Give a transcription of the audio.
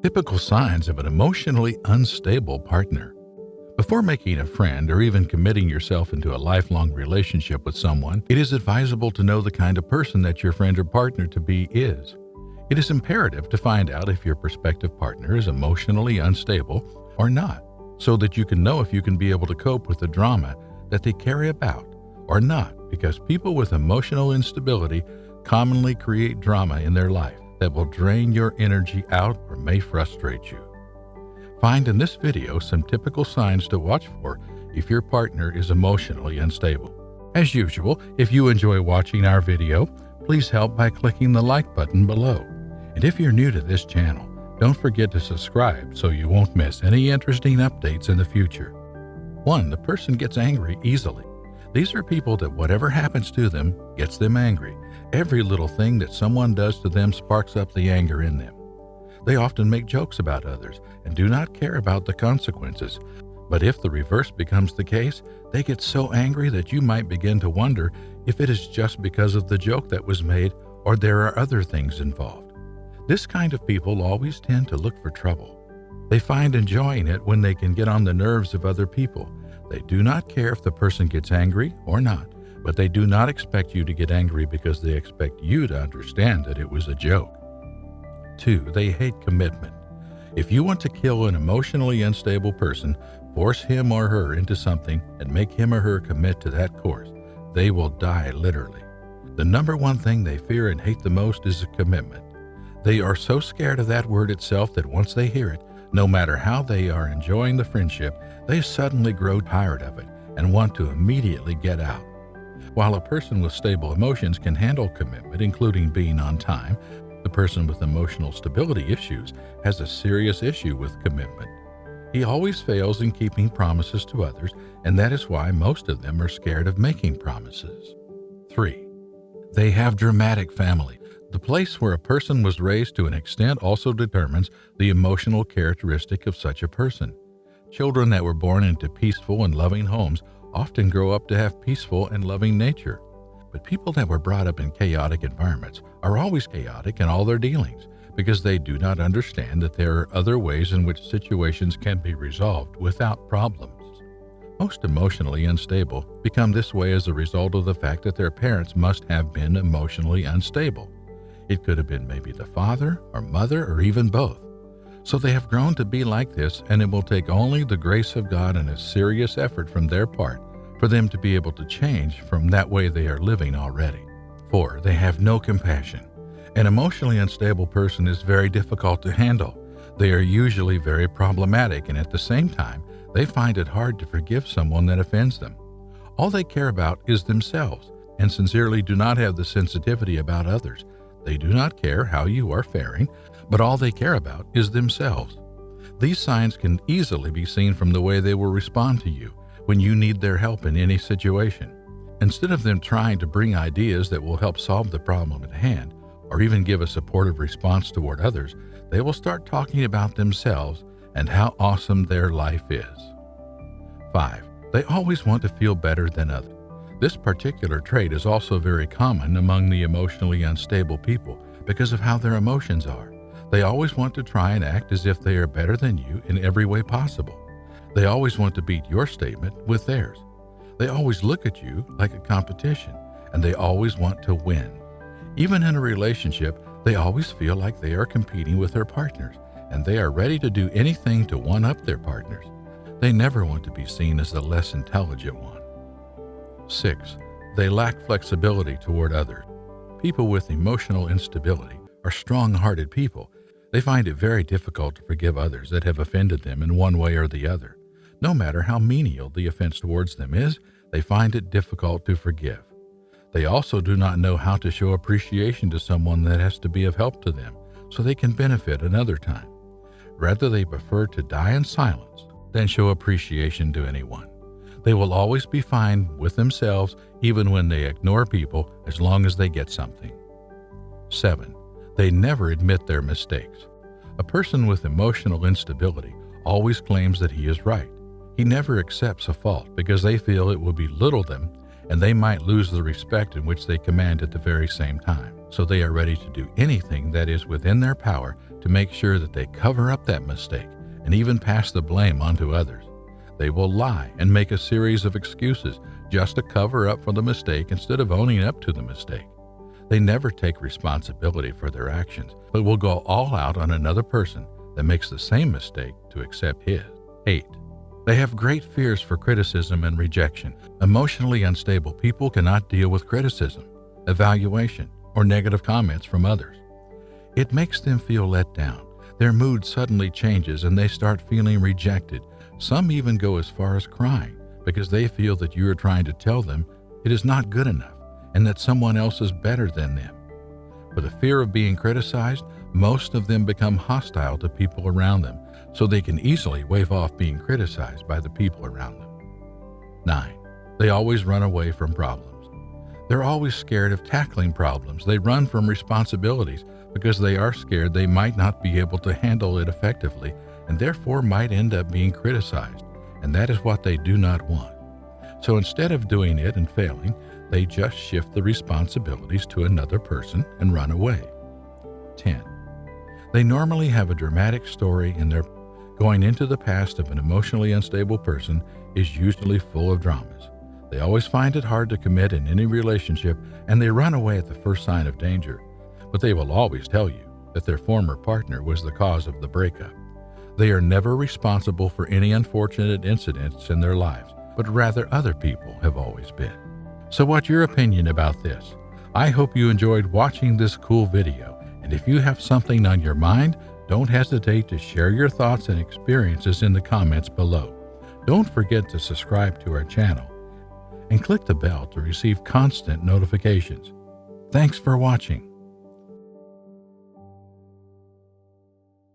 Typical signs of an emotionally unstable partner. Before making a friend or even committing yourself into a lifelong relationship with someone, it is advisable to know the kind of person that your friend or partner to be is. It is imperative to find out if your prospective partner is emotionally unstable or not, so that you can know if you can be able to cope with the drama that they carry about or not, because people with emotional instability commonly create drama in their life that will drain your energy out or may frustrate you. Find in this video some typical signs to watch for if your partner is emotionally unstable. As usual, if you enjoy watching our video, please help by clicking the like button below. And if you're new to this channel, don't forget to subscribe so you won't miss any interesting updates in the future. 1. The person gets angry easily. These are people that whatever happens to them gets them angry. Every little thing that someone does to them sparks up the anger in them. They often make jokes about others and do not care about the consequences. But if the reverse becomes the case, they get so angry that you might begin to wonder if it is just because of the joke that was made or there are other things involved. This kind of people always tend to look for trouble. They find enjoying it when they can get on the nerves of other people. They do not care if the person gets angry or not, but they do not expect you to get angry because they expect you to understand that it was a joke. 2. They hate commitment. If you want to kill an emotionally unstable person, force him or her into something and make him or her commit to that course. They will die literally. The number one thing they fear and hate the most is a commitment. They are so scared of that word itself that once they hear it, no matter how they are enjoying the friendship, they suddenly grow tired of it and want to immediately get out. While a person with stable emotions can handle commitment, including being on time, the person with emotional stability issues has a serious issue with commitment. He always fails in keeping promises to others, and that is why most of them are scared of making promises. 3. They have dramatic family. The place where a person was raised to an extent also determines the emotional characteristic of such a person. Children that were born into peaceful and loving homes often grow up to have peaceful and loving nature. But people that were brought up in chaotic environments are always chaotic in all their dealings because they do not understand that there are other ways in which situations can be resolved without problems. Most emotionally unstable become this way as a result of the fact that their parents must have been emotionally unstable. It could have been maybe the father or mother or even both. So they have grown to be like this, and it will take only the grace of God and a serious effort from their part for them to be able to change from that way they are living already. 4. They have no compassion. An emotionally unstable person is very difficult to handle. They are usually very problematic, and at the same time, they find it hard to forgive someone that offends them. All they care about is themselves and sincerely do not have the sensitivity about others. They do not care how you are faring, but all they care about is themselves. These signs can easily be seen from the way they will respond to you when you need their help in any situation. Instead of them trying to bring ideas that will help solve the problem at hand, or even give a supportive response toward others, they will start talking about themselves and how awesome their life is. 5. They always want to feel better than others. This particular trait is also very common among the emotionally unstable people because of how their emotions are. They always want to try and act as if they are better than you in every way possible. They always want to beat your statement with theirs. They always look at you like a competition, and they always want to win. Even in a relationship, they always feel like they are competing with their partners, and they are ready to do anything to one-up their partners. They never want to be seen as the less intelligent one. 6. They lack flexibility toward others. People with emotional instability are strong-hearted people. They find it very difficult to forgive others that have offended them in one way or the other. No matter how menial the offense towards them is, they find it difficult to forgive. They also do not know how to show appreciation to someone that has to be of help to them, so they can benefit another time. Rather, they prefer to die in silence than show appreciation to anyone. They will always be fine with themselves even when they ignore people as long as they get something. 7. They never admit their mistakes. A person with emotional instability always claims that he is right. He never accepts a fault because they feel it will belittle them and they might lose the respect in which they command at the very same time. so they are ready to do anything that is within their power to make sure that they cover up that mistake and even pass the blame onto others. They will lie and make a series of excuses just to cover up for the mistake instead of owning up to the mistake. They never take responsibility for their actions, but will go all out on another person that makes the same mistake to accept his. 8. They have great fears for criticism and rejection. Emotionally unstable people cannot deal with criticism, evaluation, or negative comments from others. It makes them feel let down. Their mood suddenly changes and they start feeling rejected. Some even go as far as crying because they feel that you are trying to tell them it is not good enough and that someone else is better than them. For the fear of being criticized, most of them become hostile to people around them, so they can easily wave off being criticized by the people around them. 9. They always run away from problems. They're always scared of tackling problems. They run from responsibilities because they are scared they might not be able to handle it effectively and therefore might end up being criticized, and that is what they do not want. So instead of doing it and failing, they just shift the responsibilities to another person and run away. 10. They normally have a dramatic story in their going into the past of an emotionally unstable person is usually full of dramas. They always find it hard to commit in any relationship and they run away at the first sign of danger, but they will always tell you that their former partner was the cause of the breakup. They are never responsible for any unfortunate incidents in their lives, but rather other people have always been. So what's your opinion about this? I hope you enjoyed watching this cool video, and if you have something on your mind, don't hesitate to share your thoughts and experiences in the comments below. Don't forget to subscribe to our channel and click the bell to receive constant notifications. Thanks for watching.